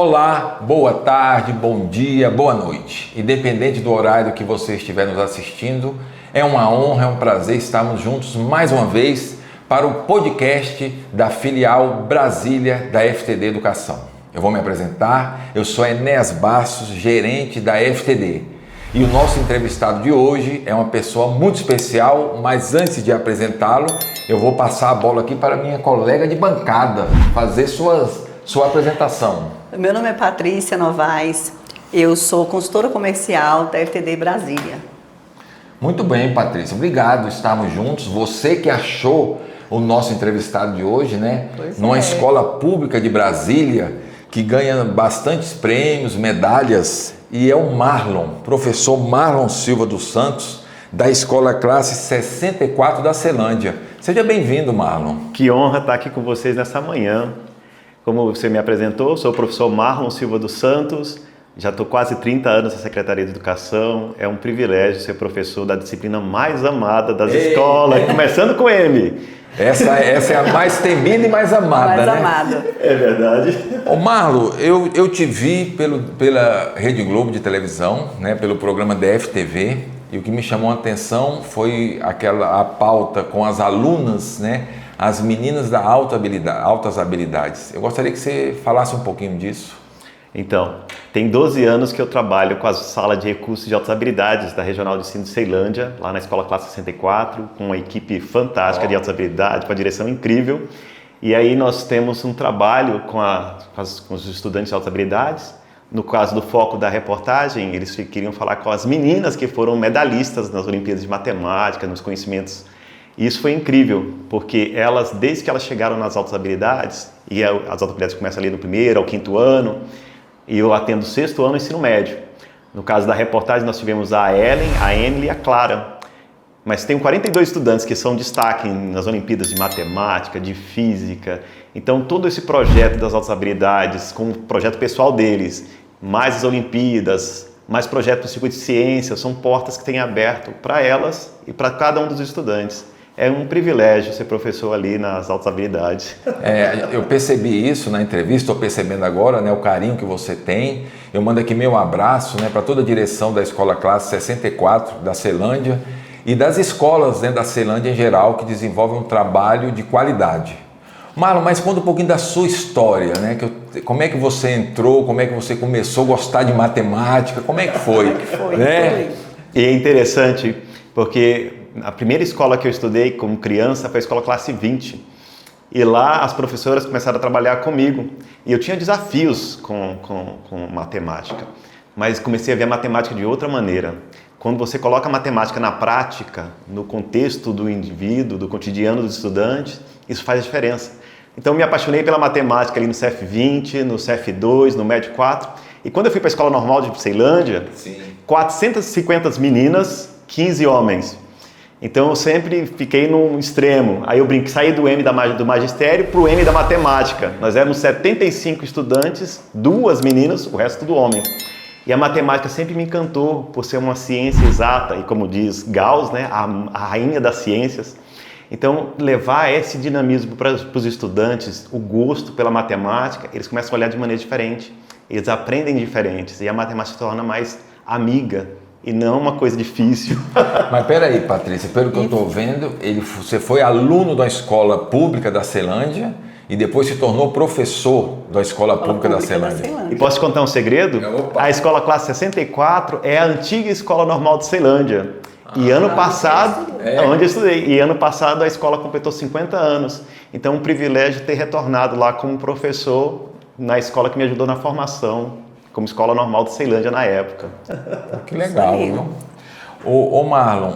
Olá, boa tarde, bom dia, boa noite. Independente do horário que você estiver nos assistindo, é uma honra, é um prazer estarmos juntos mais uma vez para o podcast da filial Brasília da FTD Educação. Eu vou me apresentar, eu sou Enéas Bastos, gerente da FTD. E o nosso entrevistado de hoje é uma pessoa muito especial, mas antes de apresentá-lo, eu vou passar a bola aqui para minha colega de bancada, fazer sua apresentação. Meu nome é Patrícia Novaes, eu sou consultora comercial da FTD Brasília. Muito bem, Patrícia, obrigado, estamos juntos. Você que achou o nosso entrevistado de hoje, né? Numa escola pública de Brasília, que ganha bastantes prêmios, medalhas, e é o Marlon, professor Marlon Silva dos Santos, da Escola Classe 64 da Ceilândia. Seja bem-vindo, Marlon. Que honra estar aqui com vocês nessa manhã. Como você me apresentou, sou o professor Marlon Silva dos Santos, já estou quase 30 anos na Secretaria de Educação. É um privilégio ser professor da disciplina mais amada das escolas, começando com M. Essa é a mais temida e mais amada, né? Mais amada. É verdade. Ô Marlon, eu te vi pela Rede Globo de televisão, né, pelo programa DFTV, e o que me chamou a atenção foi a pauta com as alunas, né? As meninas da altas habilidades. Eu gostaria que você falasse um pouquinho disso. Então, tem 12 anos que eu trabalho com a sala de recursos de altas habilidades da Regional de Ensino de Ceilândia, lá na Escola Classe 64, com uma equipe fantástica de altas habilidades, com a direção incrível. E aí nós temos um trabalho com os estudantes de altas habilidades. No caso do foco da reportagem, eles queriam falar com as meninas que foram medalhistas nas Olimpíadas de Matemática, nos conhecimentos. E isso foi incrível, porque elas, desde que elas chegaram nas altas habilidades, e as altas habilidades começam ali no 1º ao 5º ano, e eu atendo o 6º ano ensino médio. No caso da reportagem, nós tivemos a Ellen, a Emily e a Clara. Mas tem 42 estudantes que são destaque nas Olimpíadas de Matemática, de Física. Então, todo esse projeto das altas habilidades, com o projeto pessoal deles, mais as Olimpíadas, mais projetos do Circuito de Ciências, são portas que têm aberto para elas e para cada um dos estudantes. É um privilégio ser professor ali nas altas habilidades. Eu percebi isso na entrevista, estou percebendo agora, né, o carinho que você tem. Eu mando aqui meu abraço, né, para toda a direção da Escola Classe 64 da Ceilândia e das escolas, né, da Ceilândia em geral, que desenvolvem um trabalho de qualidade. Marlon, mas conta um pouquinho da sua história, né? Como é que você entrou, como é que você começou a gostar de matemática, como é que foi? Né? E é interessante, porque a primeira escola que eu estudei como criança foi a Escola Classe 20. E lá as professoras começaram a trabalhar comigo. E eu tinha desafios com matemática, mas comecei a ver a matemática de outra maneira. Quando você coloca a matemática na prática, no contexto do indivíduo, do cotidiano dos estudantes, isso faz a diferença. Então, me apaixonei pela matemática ali no CF20, no CF2, no MED 4. E quando eu fui para a Escola Normal de Ceilândia, 450 meninas, 15 homens. Então, eu sempre fiquei num extremo. Aí eu saí do M do magistério para o M da matemática. Nós éramos 75 estudantes, 2 meninas, o resto tudo homem. E a matemática sempre me encantou por ser uma ciência exata e, como diz Gauss, né, a rainha das ciências. Então, levar esse dinamismo para os estudantes, o gosto pela matemática, eles começam a olhar de maneira diferente, eles aprendem diferentes e a matemática se torna mais amiga e não uma coisa difícil. Mas peraí, Patrícia, pelo que eu estou vendo, você foi aluno da escola pública da Ceilândia e depois se tornou professor da Escola Pública da Ceilândia. E posso te contar um segredo? A Escola Classe 64 é a antiga Escola Normal de Ceilândia. E ano passado, onde eu estudei, e ano passado a escola completou 50 anos. Então, um privilégio ter retornado lá como professor na escola que me ajudou na formação, como Escola Normal de Ceilândia na época. Que legal, viu? Ô Marlon,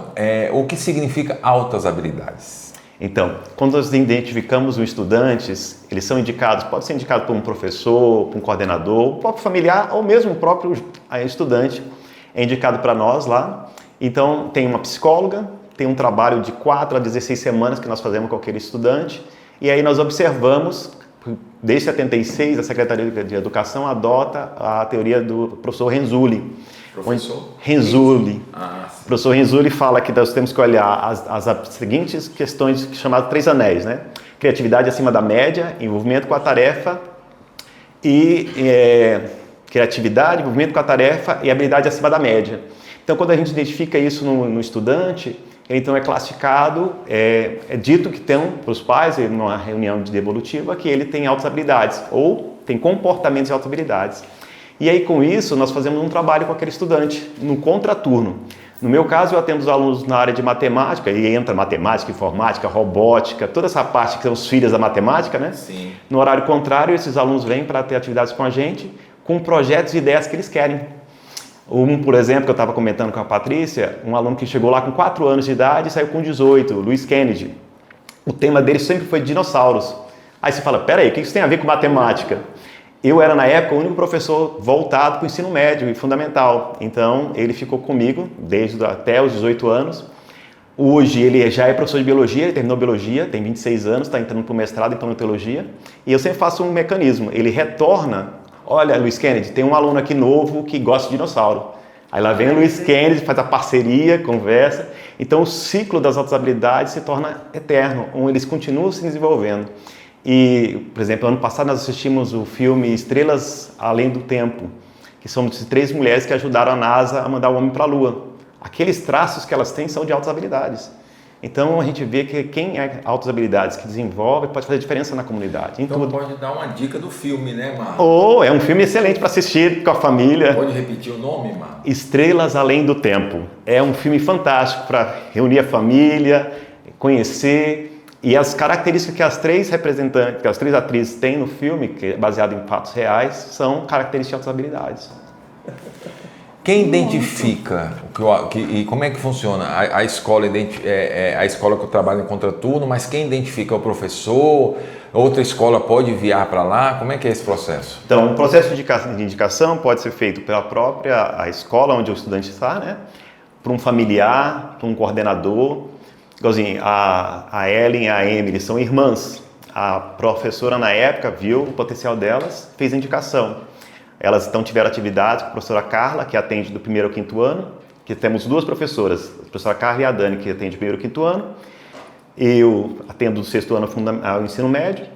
o que significa altas habilidades? Então, quando nós identificamos os estudantes, eles são indicados, pode ser indicado por um professor, por um coordenador, o próprio familiar ou mesmo o próprio estudante é indicado para nós lá. Então, tem uma psicóloga, tem um trabalho de 4 a 16 semanas que nós fazemos com aquele estudante, e aí nós observamos, desde 76, a Secretaria de Educação adota a teoria do professor Renzulli. Professor? Renzulli. O professor Renzulli fala que nós temos que olhar as seguintes questões chamadas 3 anéis, né? Criatividade acima da média, envolvimento com a tarefa e criatividade, envolvimento com a tarefa e habilidade acima da média. Então, quando a gente identifica isso no estudante, ele então é classificado, é dito que tem para os pais, numa reunião de devolutiva, que ele tem altas habilidades ou tem comportamentos de altas habilidades. E aí, com isso, nós fazemos um trabalho com aquele estudante, no contraturno. No meu caso, eu atendo os alunos na área de matemática, e entra matemática, informática, robótica, toda essa parte que são os filhos da matemática, né? Sim. No horário contrário, esses alunos vêm para ter atividades com a gente, com projetos e ideias que eles querem. Por exemplo, que eu estava comentando com a Patrícia, um aluno que chegou lá com 4 anos de idade e saiu com 18, Luiz Kennedy. O tema dele sempre foi dinossauros. Aí você fala, peraí, o que isso tem a ver com matemática? Eu era, na época, o único professor voltado para o ensino médio e fundamental. Então, ele ficou comigo até os 18 anos. Hoje, ele já é professor de biologia, ele terminou biologia, tem 26 anos, está entrando para o mestrado em paleontologia. E eu sempre faço um mecanismo. Ele retorna, olha, Luiz Kennedy, tem um aluno aqui novo que gosta de dinossauro. Aí lá vem o Luiz Kennedy, faz a parceria, conversa. Então, o ciclo das altas habilidades se torna eterno, onde eles continuam se desenvolvendo. E, por exemplo, ano passado nós assistimos o filme Estrelas Além do Tempo, que são 3 mulheres que ajudaram a NASA a mandar o homem para a Lua. Aqueles traços que elas têm são de altas habilidades. Então a gente vê que quem é altas habilidades que desenvolve pode fazer diferença na comunidade. Então pode dar uma dica do filme, né, Marcos? É um filme excelente para assistir com a família. Pode repetir o nome, Marcos? Estrelas Além do Tempo. É um filme fantástico para reunir a família, conhecer. E as características que as 3 representantes, que as 3 atrizes têm no filme, que é baseado em fatos reais, são características de altas habilidades. Quem identifica e como é que funciona? A escola a escola que eu trabalho em contraturno, mas quem identifica é o professor? Outra escola pode enviar para lá? Como é que é esse processo? Então, o processo de indicação pode ser feito pela própria a escola onde o estudante está, né? Por um familiar, por um coordenador. Igualzinho, a Ellen e a Emily são irmãs. A professora, na época, viu o potencial delas, fez a indicação. Elas então tiveram atividade com a professora Carla, que atende do 1º ao 5º ano, que temos 2 professoras, a professora Carla e a Dani, que atende do 1º ao 5º ano. Eu atendo do 6º ano ao ensino médio.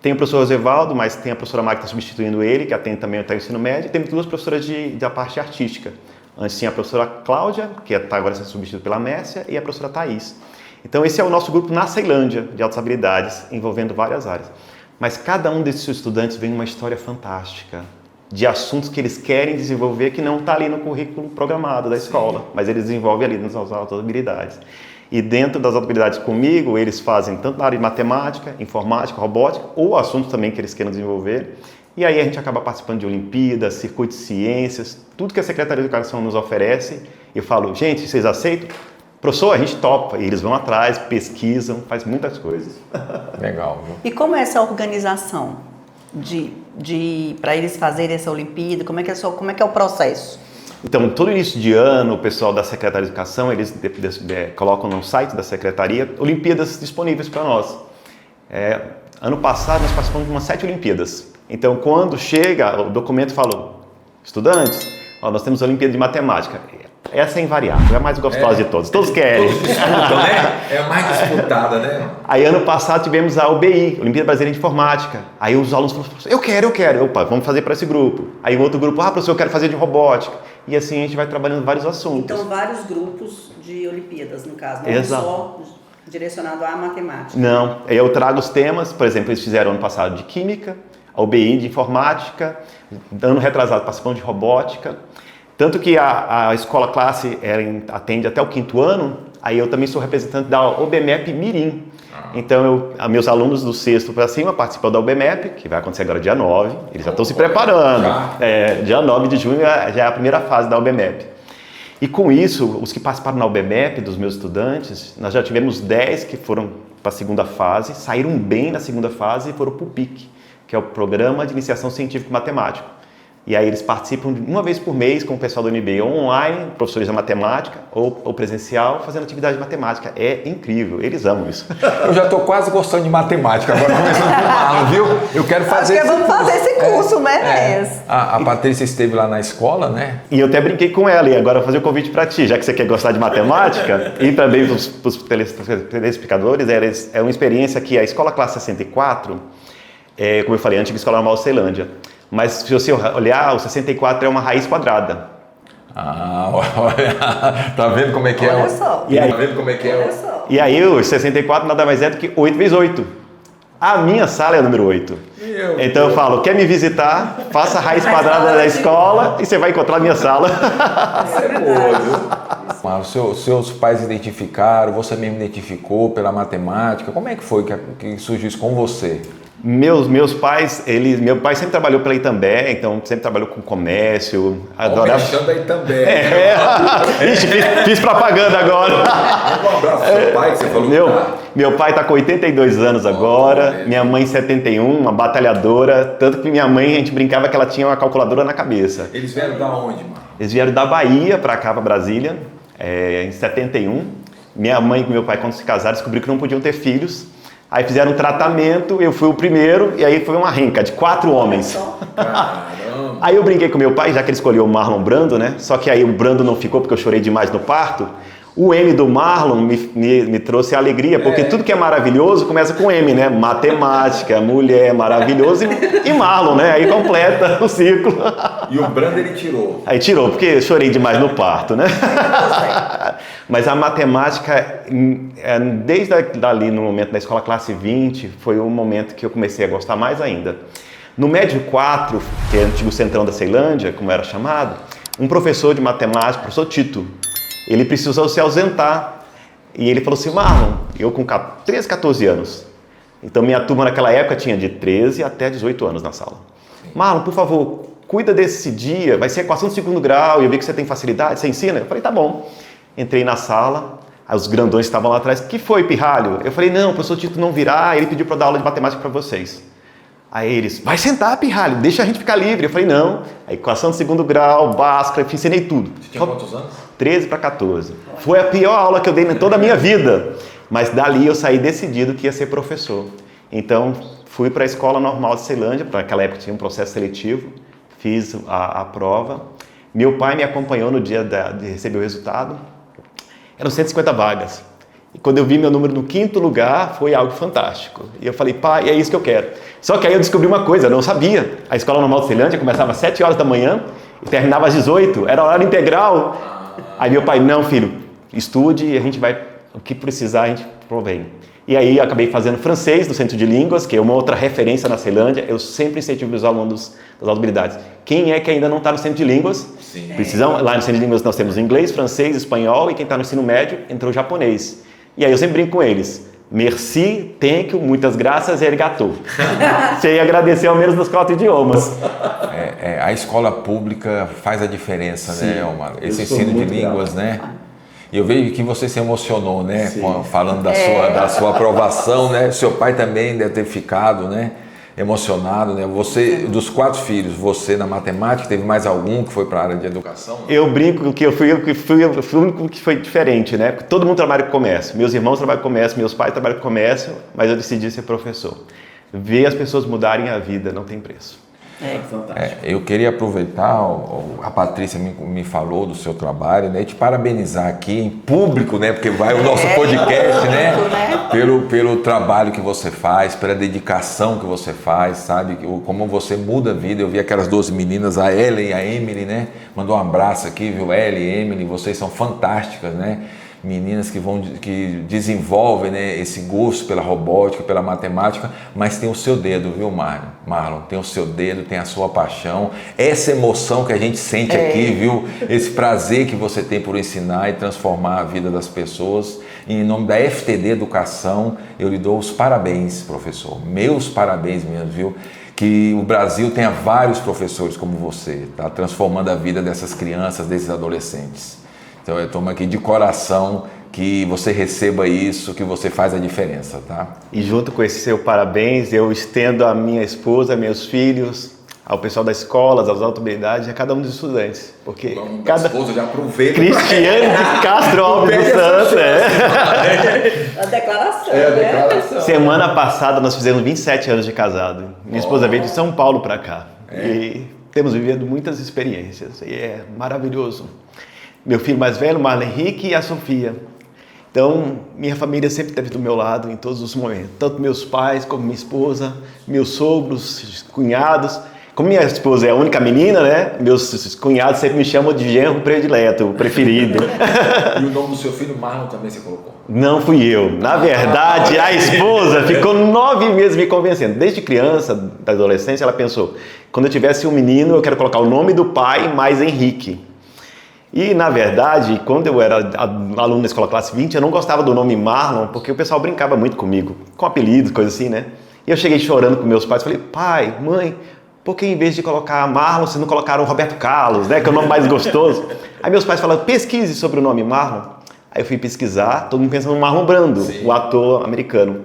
Tem o professor Rosevaldo, mas tem a professora Magda que está substituindo ele, que atende também até o ensino médio. E temos 2 professoras da parte artística. Antes tinha a professora Cláudia, que está agora sendo substituída pela Mércia, e a professora Thaís. Então esse é o nosso grupo na Ceilândia, de altas habilidades, envolvendo várias áreas. Mas cada um desses estudantes vem uma história fantástica, de assuntos que eles querem desenvolver que não está ali no currículo programado da escola, mas eles desenvolvem ali nas altas habilidades. E dentro das habilidades comigo, eles fazem tanto na área de matemática, informática, robótica, ou assuntos também que eles queiram desenvolver. E aí a gente acaba participando de Olimpíadas, circuito de ciências, tudo que a Secretaria de Educação nos oferece. Eu falo, gente, vocês aceitam? Professor, a gente topa. E eles vão atrás, pesquisam, faz muitas coisas. Legal, viu? E como é essa organização para eles fazerem essa Olimpíada? Como é que é o processo? Então, todo início de ano, o pessoal da Secretaria de Educação, eles colocam no site da Secretaria Olimpíadas disponíveis para nós. Ano passado, nós participamos de umas 7 Olimpíadas. Então, quando chega, o documento fala, estudantes, nós temos a Olimpíada de Matemática. Essa é invariável, é a mais gostosa de todos. Todos querem. Todos disputam, né? É a mais disputada, né? Aí, ano passado, tivemos a UBI, Olimpíada Brasileira de Informática. Aí, os alunos falaram, eu quero. Opa, vamos fazer para esse grupo. Aí, o outro grupo, professor, eu quero fazer de robótica. E assim, a gente vai trabalhando vários assuntos. Então, vários grupos de Olimpíadas, no caso. Não Exato. Só direcionado à matemática. Não, eu trago os temas, por exemplo, eles fizeram ano passado de Química, a UBI de Informática, ano retrasado participando de Robótica. Tanto que a escola classe atende até o 5º ano, aí eu também sou representante da OBMEP Mirim. Então, meus alunos do 6º para cima participam da OBMEP, que vai acontecer agora dia 9, eles já estão se preparando. Dia 9 de junho já é a primeira fase da OBMEP. E com isso, os que participaram na OBMEP, dos meus estudantes, nós já tivemos 10 que foram para a 2ª fase, saíram bem na 2ª fase e foram para o PIC, que é o Programa de Iniciação Científico Matemático. E aí eles participam uma vez por mês com o pessoal do MBA online, professores da matemática ou presencial, fazendo atividade de matemática. É incrível, eles amam isso. Eu já estou quase gostando de matemática, agora começando com o Marlon, viu? Eu quero fazer esse curso. Vamos fazer esse curso, merece. A Patrícia esteve lá na escola, né? E eu até brinquei com ela, e agora eu vou fazer o convite para ti, já que você quer gostar de matemática, e também para os telespectadores, é uma experiência que a Escola Classe 64, como eu falei, a antiga Escola Normal Ceilândia, Mas se você olhar, o 64 é uma raiz quadrada. Ah, olha, tá vendo como é que é? Olha só. E aí? Tá vendo como é que é? Olha só. E aí o 64 nada mais é do que 8 vezes 8. A minha sala é o número 8. Então eu falo, quer me visitar? Faça a raiz quadrada da escola e você vai encontrar a minha sala. Isso é boa, viu? Mas seus pais identificaram, você mesmo identificou pela matemática. Como é que foi que surgiu isso com você? Meus pais, meu pai sempre trabalhou pela Itambé, então sempre trabalhou com comércio, adorava. Mexendo aí também. Ixi, fiz propaganda agora. Um abraço pro seu pai, que você falou que tá. Meu pai está com 82 anos agora, minha mãe 71, uma batalhadora, tanto que minha mãe, a gente brincava que ela tinha uma calculadora na cabeça. Eles vieram da onde, mano? Eles vieram da Bahia para cá, para Brasília, em 71. Minha mãe e meu pai, quando se casaram, descobriram que não podiam ter filhos. Aí fizeram um tratamento, eu fui o primeiro, e aí foi uma renca de 4 homens. Caramba. Aí eu brinquei com meu pai, já que ele escolheu o Marlon Brando, né? Só que aí o Brando não ficou porque eu chorei demais no parto. O M do Marlon me trouxe alegria, porque tudo que é maravilhoso começa com M, né? Matemática, mulher, maravilhoso e Marlon, né? Aí completa o ciclo. E o Brando ele tirou. Aí tirou, porque eu chorei demais no parto, né? Mas a matemática, desde ali no momento da escola classe 20, foi o momento que eu comecei a gostar mais ainda. No Médio 4, que é o antigo centrão da Ceilândia, como era chamado, um professor de matemática, o professor Tito, ele precisou se ausentar. E ele falou assim, Marlon, eu com 13, 14 anos. Então minha turma naquela época tinha de 13 até 18 anos na sala. Marlon, por favor, cuida desse dia, vai ser equação de segundo grau, e eu vi que você tem facilidade, você ensina? Eu falei, tá bom. Entrei na sala, aí os grandões estavam lá atrás, que foi, pirralho? Eu falei, não, o professor Tito não virá, ele pediu para dar aula de matemática para vocês. Aí eles, vai sentar, pirralho, deixa a gente ficar livre. Eu falei, não, a equação de segundo grau, Bhaskara, ensinei tudo. Você tinha quantos anos? 13 para 14. Foi a pior aula que eu dei em toda a minha vida, mas dali eu saí decidido que ia ser professor. Então, fui para a Escola Normal de Ceilândia, naquela época tinha um processo seletivo, fiz a prova. Meu pai me acompanhou no dia de receber o resultado. Eram 150 vagas. E quando eu vi meu número no 5º lugar, foi algo fantástico. E eu falei, pai, é isso que eu quero. Só que aí eu descobri uma coisa, eu não sabia. A Escola Normal de Ceilândia começava às 7 horas da manhã e terminava às 18, era horário integral. Aí meu pai, não, filho, estude e a gente vai, o que precisar a gente provém. E aí eu acabei fazendo francês no Centro de Línguas, que é uma outra referência na Ceilândia. Eu sempre incentivo os alunos das habilidades. Quem é que ainda não está no Centro de Línguas? Sim. Precisam, lá no Centro de Línguas nós temos inglês, francês, espanhol, e quem está no ensino médio entrou japonês. E aí eu sempre brinco com eles. Merci, thank you, muitas graças e arigatou. Você ia agradecer ao menos nos 4 idiomas. A escola pública faz a diferença, né, Omar? Esse ensino de línguas, né? E eu vejo que você se emocionou, né? Falando da sua aprovação, né? Seu pai também deve ter ficado, né? Emocionado, né? Você, dos 4 filhos, você na matemática, teve mais algum que foi para a área de educação? Eu brinco que eu fui o único que foi diferente, né? Todo mundo trabalha com comércio. Meus irmãos trabalham com comércio, meus pais trabalham com comércio, mas eu decidi ser professor. Ver as pessoas mudarem a vida não tem preço. Fantástico. Eu queria aproveitar, a Patrícia me falou do seu trabalho, né? E te parabenizar aqui em público, né? Porque vai o nosso podcast, né? Pelo trabalho que você faz, pela dedicação que você faz, sabe? Como você muda a vida. Eu vi aquelas 2 meninas, a Ellen e a Emily, né? Mandou um abraço aqui, viu? Ellen e Emily, vocês são fantásticas, né? Meninas que desenvolvem, né, esse gosto pela robótica, pela matemática, mas tem o seu dedo, viu, Marlon? Tem o seu dedo, tem a sua paixão, essa emoção que a gente sente aqui, viu? Esse prazer que você tem por ensinar e transformar a vida das pessoas. E em nome da FTD Educação, eu lhe dou os parabéns, professor. Meus parabéns mesmo, viu? Que o Brasil tenha vários professores como você, tá? Transformando a vida dessas crianças, desses adolescentes. Então eu tomo aqui de coração que você receba isso, que você faz a diferença, tá? E junto com esse seu parabéns, eu estendo a minha esposa, meus filhos, ao pessoal da escola, às autoridades e a cada um dos estudantes. Porque cada esposa já aproveita. Cristiane de Castro Alves dos Santos. A declaração. A declaração. Semana passada nós fizemos 27 anos de casado. Minha esposa veio de São Paulo para cá. E temos vivido muitas experiências. E é maravilhoso. Meu filho mais velho, Marlon Henrique, e a Sofia. Então, minha família sempre esteve do meu lado em todos os momentos. Tanto meus pais, como minha esposa, meus sogros, cunhados. Como minha esposa é a única menina, né? Meus cunhados sempre me chamam de genro predileto, o preferido. E o nome do seu filho, Marlon, também você colocou? Não fui eu. Na verdade, a esposa ficou 9 meses me convencendo. Desde criança, da adolescência, ela pensou, quando eu tivesse um menino, eu quero colocar o nome do pai mais Henrique. E, na verdade, quando eu era aluno da escola classe 20, eu não gostava do nome Marlon, porque o pessoal brincava muito comigo, com apelidos, coisa assim, né? E eu cheguei chorando com meus pais, falei, pai, mãe, por que em vez de colocar Marlon, vocês não colocaram Roberto Carlos, né? Que é o nome mais gostoso. Aí meus pais falaram, pesquise sobre o nome Marlon. Aí eu fui pesquisar, todo mundo pensando no Marlon Brando, sim, o ator americano.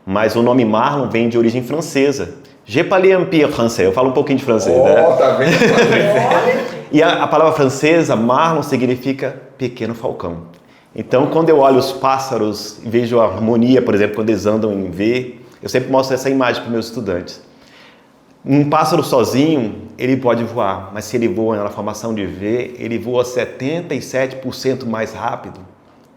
Mas o nome Marlon vem de origem francesa. Je parle un peu français, eu falo um pouquinho de francês, né? Tá vendo? E a palavra francesa, Marlon, significa pequeno falcão. Então, quando eu olho os pássaros e vejo a harmonia, por exemplo, quando eles andam em V, eu sempre mostro essa imagem para os meus estudantes. Um pássaro sozinho, ele pode voar, mas se ele voa na formação de V, ele voa 77% mais rápido,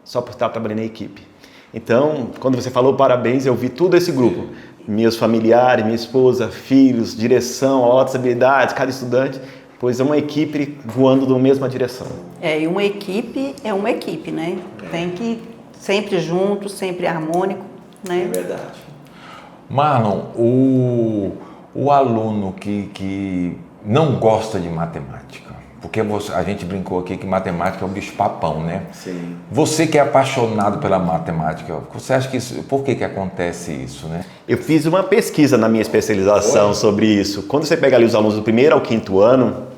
só por estar trabalhando em equipe. Então, quando você falou parabéns, eu vi todo esse grupo. Meus familiares, minha esposa, filhos, direção, outras habilidades, cada estudante, pois é uma equipe voando na mesma direção. E uma equipe é uma equipe, né? Tem que sempre junto, sempre harmônico, né? É verdade. Marlon, o aluno que não gosta de matemática, porque a gente brincou aqui que matemática é um bicho-papão, né? Sim. Você que é apaixonado pela matemática, você acha que isso, por que acontece isso, né? Eu fiz uma pesquisa na minha especialização sobre isso. Quando você pega ali os alunos do 1º ao 5º ano,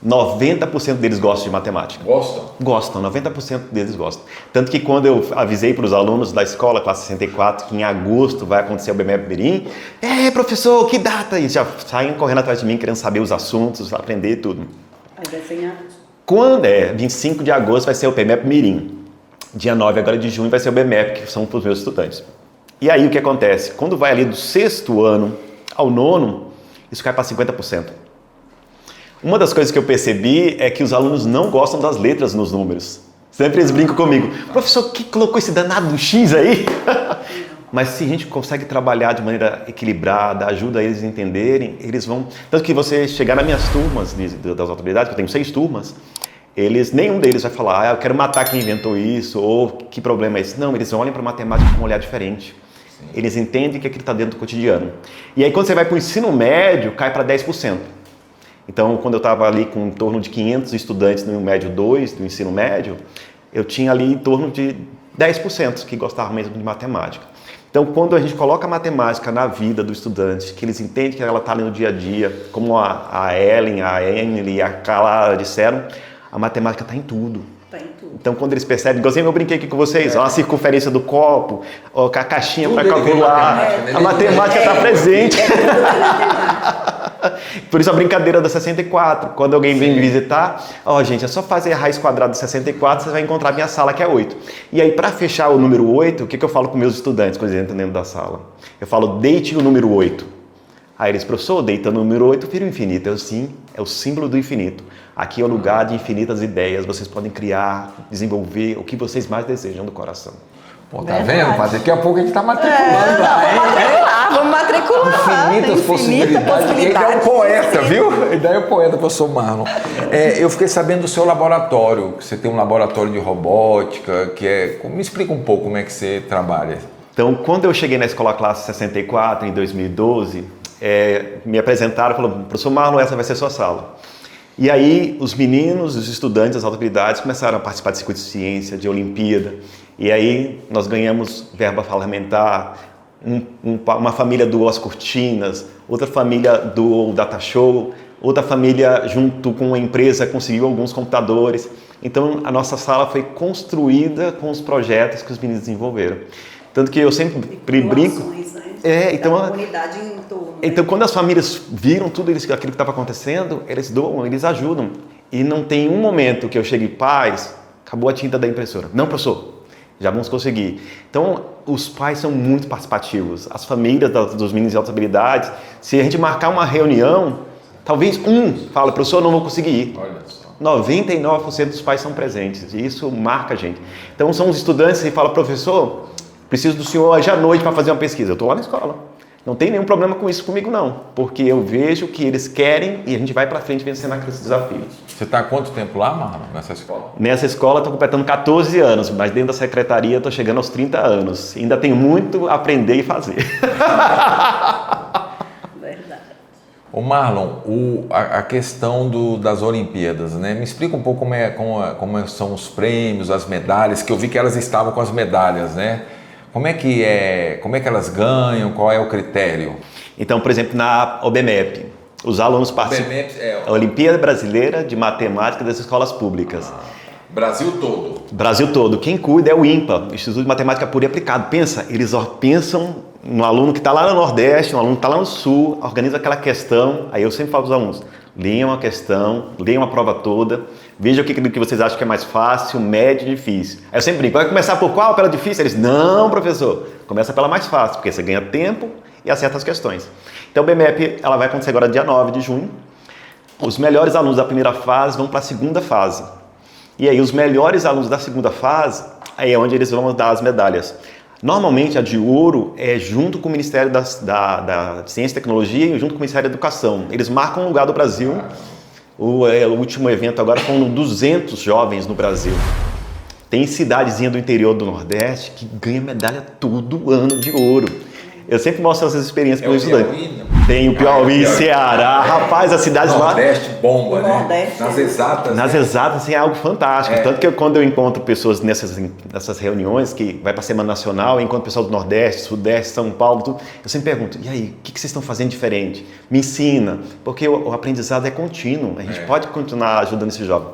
90% deles gostam de matemática. Gostam? Gostam, 90% deles gostam. Tanto que quando eu avisei para os alunos da escola, classe 64, que em agosto vai acontecer o BMEP Mirim, professor, que data? E já saem correndo atrás de mim, querendo saber os assuntos, aprender tudo. Aí vai ser em agosto. Quando 25 de agosto vai ser o BMEP Mirim. Dia 9 agora de junho vai ser o BMEP, que são para os meus estudantes. E aí o que acontece? Quando vai ali do 6º ano ao 9º, isso cai para 50%. Uma das coisas que eu percebi é que os alunos não gostam das letras nos números. Sempre eles brincam comigo. Professor, que colocou esse danado do X aí? Mas se a gente consegue trabalhar de maneira equilibrada, ajuda eles a entenderem, eles vão... Tanto que você chegar nas minhas turmas das autoridades, que eu tenho 6 turmas, nenhum deles vai falar, eu quero matar quem inventou isso, ou que problema é esse. Não, eles olham para a matemática com um olhar diferente. Sim. Eles entendem que aquilo está dentro do cotidiano. E aí quando você vai para o ensino médio, cai para 10%. Então, quando eu estava ali com em torno de 500 estudantes no médio 2, do ensino médio, eu tinha ali em torno de 10% que gostavam mesmo de matemática. Então, quando a gente coloca a matemática na vida do estudante, que eles entendem que ela está ali no dia a dia, como a Ellen, a Emily e a Clara disseram, a matemática está em tudo. Tá em tudo. Então, quando eles percebem, igualzinho eu brinquei aqui com vocês, a circunferência do copo, a caixinha para calcular, a matemática está presente. Por isso a brincadeira da 64. Quando alguém vem me visitar, gente, é só fazer a raiz quadrada de 64, você vai encontrar a minha sala que é 8. E aí, para fechar o número 8, o que eu falo com meus estudantes quando eles entram dentro da sala? Eu falo, deite o número 8. Aí eles, professor, deitando o número 8, vira o infinito. Eu, sim, é o símbolo do infinito. Aqui é o lugar de infinitas ideias. Vocês podem criar, desenvolver o que vocês mais desejam do coração. Pô, tá vendo? Mas daqui a pouco a gente tá matriculando lá. Vamos matricular. Infinitas possibilidades. Ele é um poeta, viu? Ele é um poeta, professor Marlon. Eu fiquei sabendo do seu laboratório, que você tem um laboratório de robótica, me explica um pouco como é que você trabalha. Então, quando eu cheguei na escola classe 64, em 2012, me apresentaram e falaram, professor Marlon, essa vai ser a sua sala. E aí, os meninos, os estudantes, as autoridades começaram a participar de circuito de ciência, de Olimpíada. E aí, nós ganhamos verba parlamentar, uma família doou as cortinas, outra família doou o data show, outra família, junto com uma empresa, conseguiu alguns computadores. Então, a nossa sala foi construída com os projetos que os meninos desenvolveram. Tanto que eu sempre brinco... Então a comunidade em torno. Então, quando as famílias viram tudo aquilo que estava acontecendo, eles doam, eles ajudam. E não tem um momento que eu chegue, pais, acabou a tinta da impressora. Não, professor, já vamos conseguir. Então, os pais são muito participativos. As famílias dos meninos de altas habilidades, se a gente marcar uma reunião, talvez fala, professor, não vou conseguir ir. Olha só. 99% dos pais são presentes. E isso marca a gente. Então, são os estudantes que falam, professor, preciso do senhor hoje à noite para fazer uma pesquisa. Eu estou lá na escola. Não tem nenhum problema com isso comigo não, porque eu vejo que eles querem e a gente vai para frente vencendo aqueles desafios. Você está há quanto tempo lá, Marlon, nessa escola? Nessa escola estou completando 14 anos, mas dentro da secretaria estou chegando aos 30 anos. Ainda tenho muito a aprender e fazer. Verdade. Ô Marlon, a questão das Olimpíadas, né? Me explica um pouco como são os prêmios, as medalhas, que eu vi que elas estavam com as medalhas, né? Como é que elas ganham, qual é o critério? Então, por exemplo, na OBMEP, os alunos participam da Olimpíada Brasileira de Matemática das Escolas Públicas. Brasil todo? Brasil todo. Quem cuida é o INPA, Instituto de Matemática Pura e Aplicada. Eles pensam no aluno que está lá no Nordeste, no aluno que está lá no Sul, organiza aquela questão. Aí eu sempre falo para os alunos, leiam a questão, leiam a prova toda, vejam o que vocês acham que é mais fácil, médio e difícil. Aí eu sempre brinco, vai começar por qual? Pela difícil? Eles, não, professor, começa pela mais fácil, porque você ganha tempo e acerta as questões. Então o BMEP ela vai acontecer agora dia 9 de junho. Os melhores alunos da primeira fase vão para a segunda fase. E aí os melhores alunos da segunda fase, aí é onde eles vão dar as medalhas. Normalmente a de ouro é junto com o Ministério da Ciência e Tecnologia e junto com o Ministério da Educação. Eles marcam um lugar do Brasil. O último evento agora foram 200 jovens no Brasil. Tem cidadezinha do interior do Nordeste que ganha medalha todo ano de ouro. Eu sempre mostro essas experiências para os estudantes. Tem o Piauí, Ceará, rapaz, as cidades lá... Nordeste bomba, né? Nordeste. Nas exatas. Nas exatas, assim, é algo fantástico. Tanto que quando eu encontro pessoas nessas reuniões, que vai para a Semana Nacional, eu encontro pessoal do Nordeste, Sudeste, São Paulo, tudo, eu sempre pergunto, e aí, o que vocês estão fazendo diferente? Me ensina, porque o aprendizado é contínuo, a gente pode continuar ajudando esse jovem.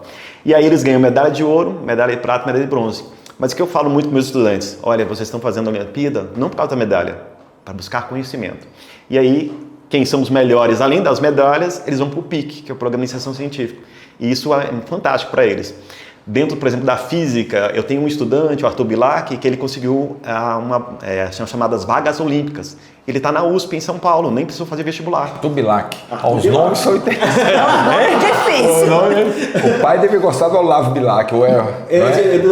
E aí eles ganham medalha de ouro, medalha de prata, medalha de bronze. Mas o que eu falo muito para meus estudantes, olha, vocês estão fazendo a Olimpíada não por causa da medalha, para buscar conhecimento. E aí, quem são os melhores, além das medalhas, eles vão para o PIC, que é o Programa de Iniciação Científica. E isso é fantástico para eles. Dentro, por exemplo, da física, eu tenho um estudante, o Arthur Bilac, que ele conseguiu são chamadas vagas olímpicas. Ele está na USP, em São Paulo, nem precisou fazer vestibular. Arthur Bilac. Os nomes são interessantes. É difícil. O pai deve gostar do Olavo Bilac, ou É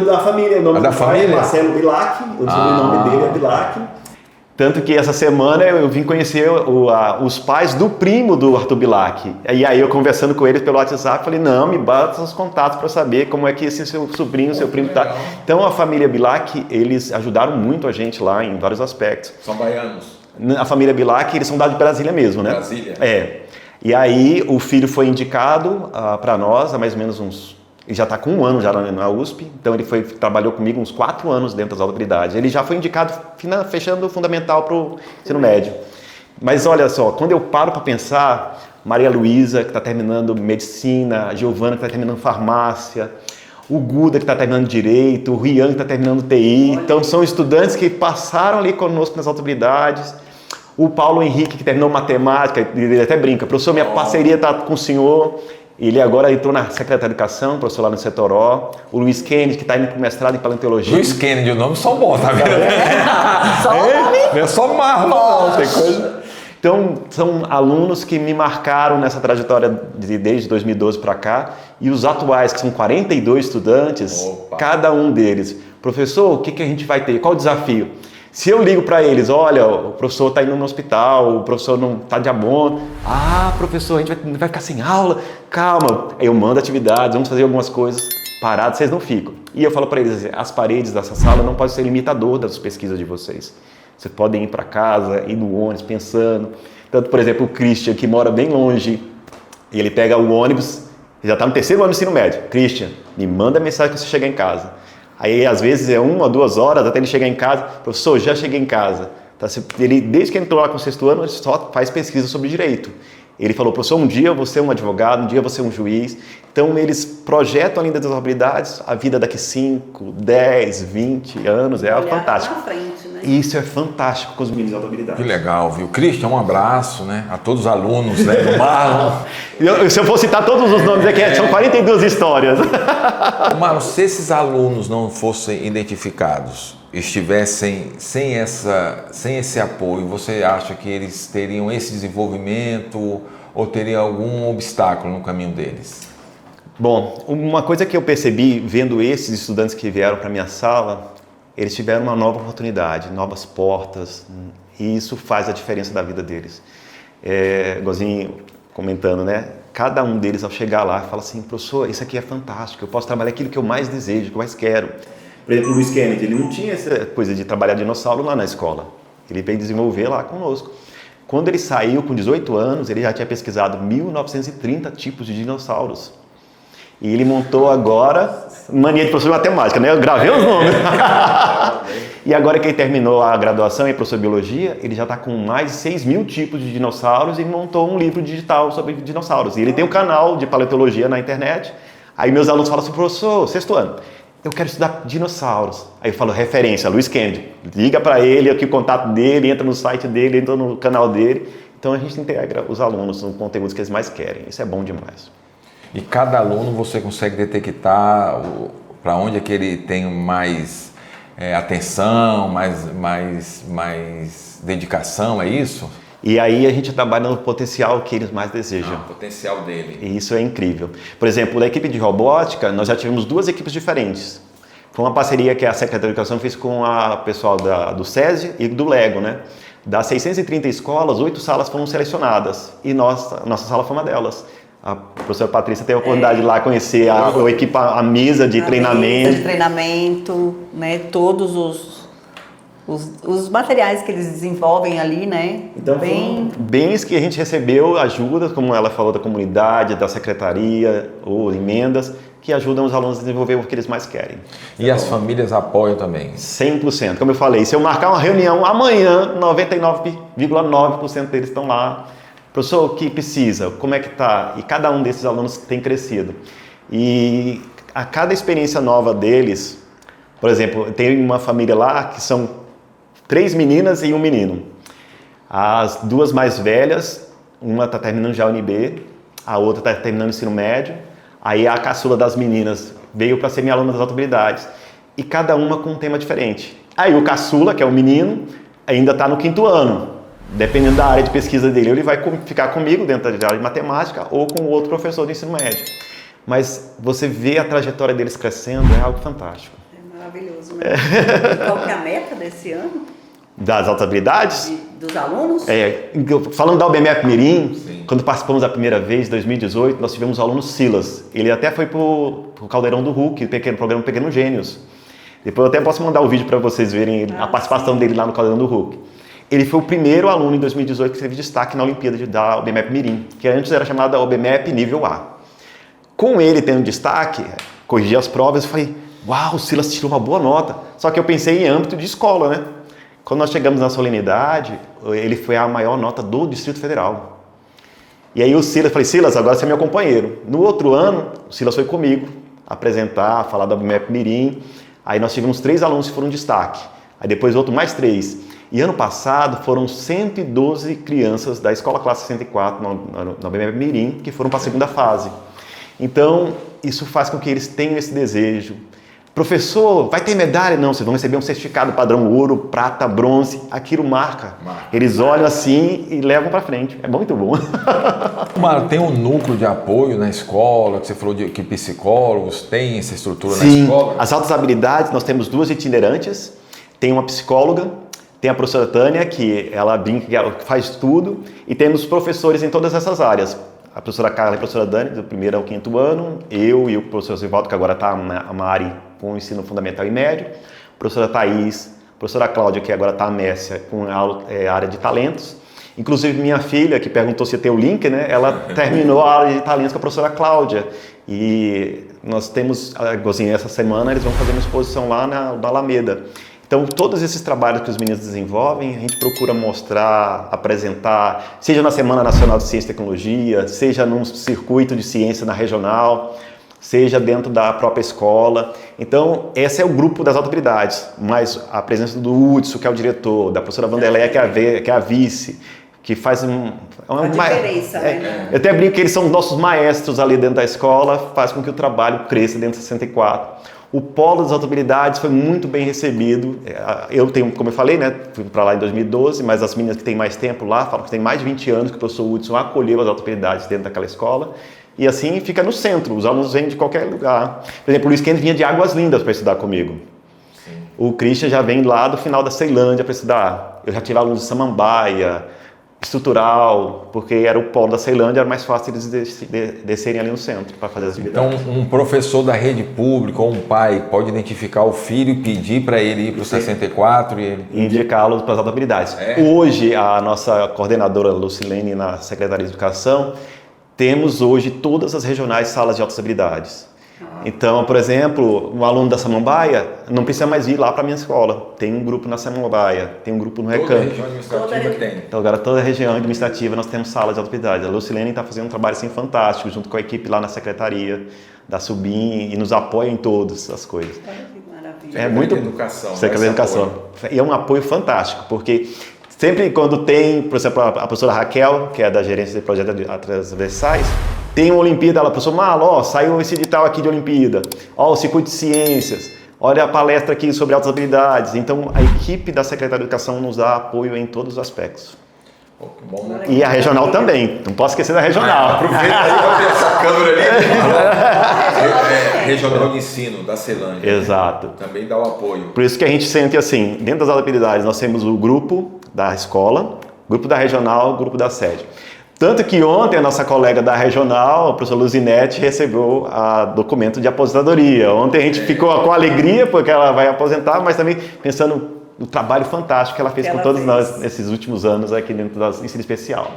da família, o nome do pai é Marcelo Bilac, o sobrenome dele é Bilac. Tanto que essa semana eu vim conhecer os pais do primo do Arthur Bilac. E aí eu conversando com eles pelo WhatsApp, falei, não, me bata os contatos para saber como é que esse seu sobrinho, seu primo está. Então a família Bilac, eles ajudaram muito a gente lá em vários aspectos. São baianos. A família Bilac, eles são da de Brasília mesmo, né? Brasília. E aí o filho foi indicado para nós há mais ou menos ele já está com 1 ano já na USP, então ele trabalhou comigo uns 4 anos dentro das autoridades. Ele já foi indicado fechando o fundamental para o ensino médio. Mas olha só, quando eu paro para pensar, Maria Luísa, que está terminando medicina, a Giovana, que está terminando farmácia, o Guda, que está terminando direito, o Rian, que está terminando TI. Então são estudantes que passaram ali conosco nas autoridades. O Paulo Henrique, que terminou matemática, ele até brinca, professor, minha parceria está com o senhor. Ele agora entrou na Secretaria de Educação, professor lá no Setoró. O Luiz Kennedy, que está indo para o mestrado em paleontologia. Luiz Kennedy, o nome só bom, tá vendo? Só o nome? Não é só Marlon, não, tem coisa... Então, são alunos que me marcaram nessa trajetória desde 2012 para cá. E os atuais, que são 42 estudantes, cada um deles. Professor, o que a gente vai ter? Qual o desafio? Se eu ligo para eles, olha, o professor está indo no hospital, o professor não está de abono. Ah, professor, a gente vai ficar sem aula. Calma, eu mando atividades, vamos fazer algumas coisas. Parados, vocês não ficam. E eu falo para eles, as paredes dessa sala não podem ser limitador das pesquisas de vocês. Vocês podem ir para casa, ir no ônibus, pensando. Tanto, por exemplo, o Christian, que mora bem longe, e ele pega o ônibus, já está no 3º ano do ensino médio. Christian, me manda mensagem quando você chegar em casa. Aí, às vezes, é 1 ou 2 horas até ele chegar em casa. Professor, já cheguei em casa. Ele, desde que ele entrou lá com o 6º ano, ele só faz pesquisa sobre direito. Ele falou, professor, um dia eu vou ser um advogado, um dia eu vou ser um juiz. Então, eles projetam além das habilidades a vida daqui 5, 10, 20 anos. É fantástico. Na frente, né? Isso é fantástico com os meninos de habilidades. Que legal, viu? Christian, um abraço, né? A todos os alunos, né? Do Marlon. Se eu for citar todos os nomes aqui, são 42 histórias. Marlon, se esses alunos não fossem identificados, estivessem sem esse apoio, você acha que eles teriam esse desenvolvimento ou teria algum obstáculo no caminho deles? Bom, uma coisa que eu percebi vendo esses estudantes que vieram para minha sala, eles tiveram uma nova oportunidade, novas portas, E isso faz a diferença da vida deles. Igualzinho comentando, né? Cada um deles, ao chegar lá, fala assim: professor, isso aqui é fantástico, eu posso trabalhar aquilo que eu mais desejo, que eu mais quero. Por exemplo, o Lewis Kennedy, ele não tinha essa coisa de trabalhar dinossauro lá na escola. Ele veio desenvolver lá conosco. Quando ele saiu com 18 anos, ele já tinha pesquisado 1930 tipos de dinossauros. E ele montou agora, mania de professor de matemática, né? Eu gravei os números. E agora que ele terminou a graduação em professor de biologia, ele já está com mais de 6 mil tipos de dinossauros e montou um livro digital sobre dinossauros. E ele tem um canal de paleontologia na internet. Aí meus alunos falam assim: professor, 6º ano, eu quero estudar dinossauros. Aí eu falo: referência, Lewis Kennedy. Liga para ele, aqui o contato dele, entra no site dele, entra no canal dele. Então a gente integra os alunos no conteúdo que eles mais querem. Isso é bom demais. E cada aluno você consegue detectar para onde é que ele tem mais atenção, mais dedicação, é isso? E aí a gente trabalha no potencial que eles mais desejam. O potencial dele. E isso é incrível. Por exemplo, da equipe de robótica, nós já tivemos 2 equipes diferentes. Foi uma parceria que a Secretaria de Educação fez com o pessoal do SESI e do LEGO, né? Das 630 escolas, 8 salas foram selecionadas. E nossa sala foi uma delas. A professora Patrícia teve a oportunidade de ir lá conhecer a mesa de treinamento. Mesa de treinamento, né? Todos os materiais que eles desenvolvem ali, né? Então, bens que a gente recebeu ajuda, como ela falou, da comunidade, da secretaria, ou emendas, que ajudam os alunos a desenvolver o que eles mais querem. E as famílias apoiam também? 100%. Como eu falei, se eu marcar uma reunião amanhã, 99,9% deles estão lá. Professor, o que precisa? Como é que está? E cada um desses alunos tem crescido. E a cada experiência nova deles, por exemplo, tem uma família lá que são 3 meninas e um menino. As 2 mais velhas, uma está terminando já a UNB, a outra está terminando o ensino médio. Aí a caçula das meninas veio para ser minha aluna das autoridades. E cada uma com um tema diferente. Aí o caçula, que é o menino, ainda está no 5º ano. Dependendo da área de pesquisa dele, ele vai ficar comigo dentro da área de matemática ou com outro professor do ensino médio. Mas você vê a trajetória deles crescendo, é algo fantástico. É maravilhoso, né? E qual que é a meta desse ano? Das altas habilidades? Dos alunos? Falando da UBMF Mirim, quando participamos da primeira vez, em 2018, nós tivemos o aluno Silas. Ele até foi para o Caldeirão do Hulk, o programa Pequeno Gênios. Depois eu até posso mandar o vídeo para vocês verem a participação dele lá no Caldeirão do Hulk. Ele foi o primeiro aluno em 2018 que teve destaque na Olimpíada da UBMEP Mirim, que antes era chamada UBMEP Nível A. Com ele tendo destaque, corrigi as provas e falei: uau, o Silas tirou uma boa nota. Só que eu pensei em âmbito de escola, né? Quando nós chegamos na solenidade, ele foi a maior nota do Distrito Federal. E aí o Silas, falei: Silas, agora você é meu companheiro. No outro ano, o Silas foi comigo apresentar, falar da UBMEP Mirim. Aí nós tivemos 3 alunos que foram destaque. Aí depois outro mais 3. E ano passado foram 112 crianças da Escola Classe 64 na UBMEP Mirim que foram para a 2ª fase. Então, isso faz com que eles tenham esse desejo. Professor, vai ter medalha? Não, vocês vão receber um certificado padrão ouro, prata, bronze. Aquilo marca. Eles olham assim e levam para frente. É muito bom. Mara, tem um núcleo de apoio na escola, que você falou que psicólogos têm essa estrutura na Sim, escola? As altas habilidades, nós temos 2 itinerantes. Tem uma psicóloga, tem a professora Tânia, que ela brinca, que ela faz tudo, e temos professores em todas essas áreas. A professora Carla e a professora Dani, do 1º ao 5º ano, eu e o professor Zivaldo, que agora está a Mari com o ensino fundamental e médio, a professora Thaís, a professora Cláudia, que agora está a Mércia com a área de talentos. Inclusive minha filha, que perguntou se ia ter o link, né? Ela terminou a área de talentos com a professora Cláudia. E nós temos, assim, essa semana eles vão fazer uma exposição lá na Alameda. Então, todos esses trabalhos que os meninos desenvolvem, a gente procura mostrar, apresentar, seja na Semana Nacional de Ciência e Tecnologia, seja num circuito de ciência na regional, seja dentro da própria escola. Então, esse é o grupo das autoridades, mas a presença do Hudson, que é o diretor, da professora Vanderleia, que é a vice, que faz uma diferença, né? Eu até brinco que eles são nossos maestros ali dentro da escola, faz com que o trabalho cresça dentro da 64. O polo das autoridades foi muito bem recebido. Eu tenho, como eu falei, né, fui para lá em 2012, mas as meninas que têm mais tempo lá falam que tem mais de 20 anos que o professor Hudson acolheu as autoridades dentro daquela escola. E assim fica no centro, os alunos vêm de qualquer lugar. Por exemplo, o Luiz Kennedy vinha de Águas Lindas para estudar comigo. Sim. O Christian já vem lá do final da Ceilândia para estudar. Eu já tive alunos de Samambaia, estrutural, porque era o polo da Ceilândia, era mais fácil eles descerem ali no centro para fazer as atividades. Então, um professor da rede pública ou um pai pode identificar o filho e pedir para ele ir para o 64 e ele... indicá-lo para as autoridades. Hoje, a nossa coordenadora Lucilene, na Secretaria de Educação, temos hoje todas as regionais salas de altas habilidades. Então, por exemplo, um aluno da Samambaia não precisa mais ir lá para a minha escola. Tem um grupo na Samambaia, tem um grupo no Recanto. Toda região administrativa tem. Então, agora toda a região administrativa nós temos salas de altas habilidades. A Lucilene está fazendo um trabalho assim, fantástico, junto com a equipe lá na Secretaria da Subim, e nos apoia em todas as coisas. É muito educação. Secretaria de Educação. E é um apoio fantástico, porque sempre quando tem, por exemplo, a professora Raquel, que é da gerência de projetos transversais, tem uma Olimpíada, ela, professor Marlon, ó, saiu esse edital aqui de Olimpíada, ó, o circuito de ciências, olha a palestra aqui sobre altas habilidades. Então, a equipe da Secretaria de Educação nos dá apoio em todos os aspectos. Pô, que bom, né? E a regional também, não posso esquecer da regional. Aproveita aí para ter essa câmera ali. Regional de ensino da Ceilândia. Exato. Também dá o apoio. Por isso que a gente sente assim, dentro das habilidades nós temos o grupo da escola, grupo da regional, grupo da sede. Tanto que ontem a nossa colega da regional, a professora Luzinete, recebeu o documento de aposentadoria. Ontem a gente ficou com alegria porque ela vai aposentar, mas também pensando no trabalho fantástico que ela fez com todos nós nesses últimos anos aqui dentro da ensino especial.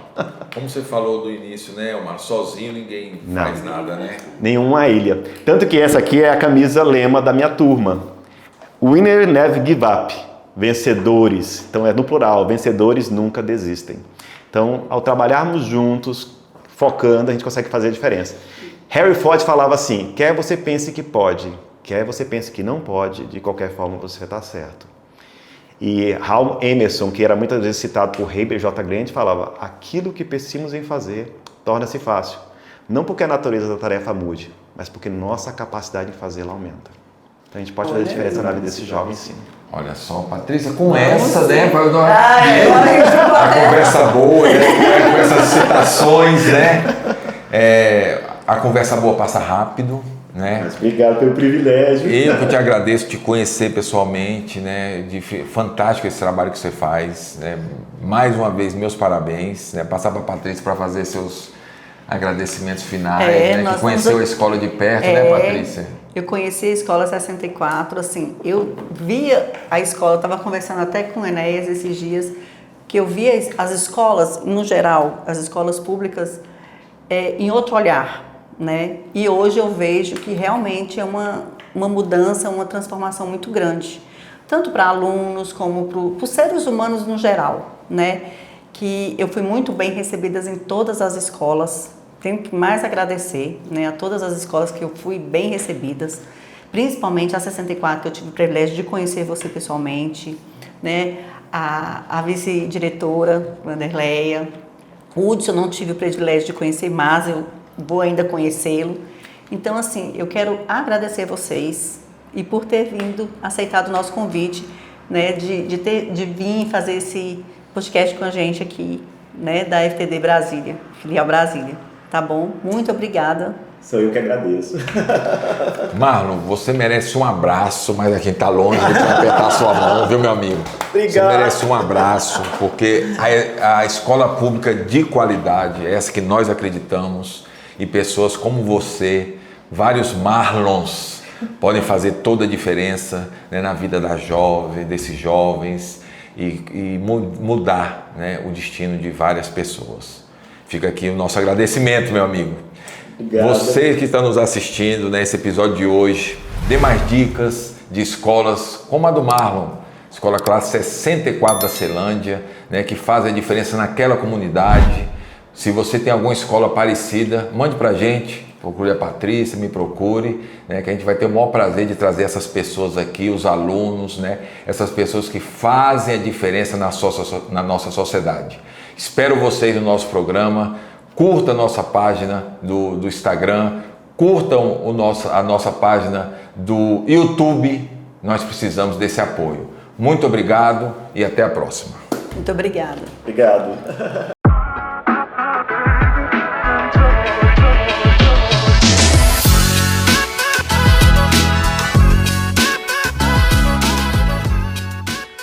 Como você falou do início, né, Omar? Sozinho ninguém faz nada, né? Nenhuma ilha. Tanto que essa aqui é a camisa lema da minha turma. Winner never give up. Vencedores. Então é no plural. Vencedores nunca desistem. Então, ao trabalharmos juntos, focando, a gente consegue fazer a diferença. Harry Ford falava assim, quer você pense que pode, quer você pense que não pode, de qualquer forma você está certo. E Hal Emerson, que era muitas vezes citado por Heber J. Grant, falava, aquilo que persistimos em fazer torna-se fácil. Não porque a natureza da tarefa mude, mas porque nossa capacidade de fazê-la aumenta. Então, a gente pode fazer a diferença na vida desses jovens, sim. Olha só, Patrícia, com essa, né? A conversa boa, né? Com essas citações, né? A conversa boa passa rápido, né? Mas obrigado pelo privilégio. Eu que te agradeço te conhecer pessoalmente, né? Fantástico esse trabalho que você faz, né? Mais uma vez, meus parabéns, né? Passar para a Patrícia para fazer seus agradecimentos finais, né? Que conheceu a escola de perto, né, Patrícia? Eu conheci a escola 64, assim, eu via a escola, estava conversando até com o Enéas esses dias, que eu via as escolas, no geral, as escolas públicas, em outro olhar, né? E hoje eu vejo que realmente é uma mudança, uma transformação muito grande, tanto para alunos como para os seres humanos no geral, né? Que eu fui muito bem recebida em todas as escolas. Tenho que mais agradecer, né, a todas as escolas que eu fui bem recebidas, principalmente a 64, que eu tive o privilégio de conhecer você pessoalmente, né, a vice-diretora, Vanderleia, o Hudson eu não tive o privilégio de conhecer, mas eu vou ainda conhecê-lo. Então, assim, eu quero agradecer vocês e por ter vindo, aceitado o nosso convite, né, de vir fazer esse podcast com a gente aqui, né, da FTD Brasília, filial Brasília. Tá bom? Muito obrigada. Sou eu que agradeço. Marlon, você merece um abraço, mas aqui tá longe de apertar a sua mão, viu, meu amigo? Obrigado. Você merece um abraço, porque a escola pública de qualidade, essa que nós acreditamos, e pessoas como você, vários Marlons, podem fazer toda a diferença, né, na vida desses jovens e mudar, né, o destino de várias pessoas. Fica aqui o nosso agradecimento, meu amigo. Obrigado. Você que está nos assistindo nesse episódio de hoje, dê mais dicas de escolas como a do Marlon, escola classe 64 da Ceilândia, né, que faz a diferença naquela comunidade. Se você tem alguma escola parecida, mande para a gente, procure a Patrícia, me procure, né, que a gente vai ter o maior prazer de trazer essas pessoas aqui, os alunos, né, essas pessoas que fazem a diferença na nossa sociedade. Espero vocês no nosso programa, curta a nossa página do Instagram, curtam a nossa página do YouTube, nós precisamos desse apoio. Muito obrigado e até a próxima. Muito obrigada. Obrigado.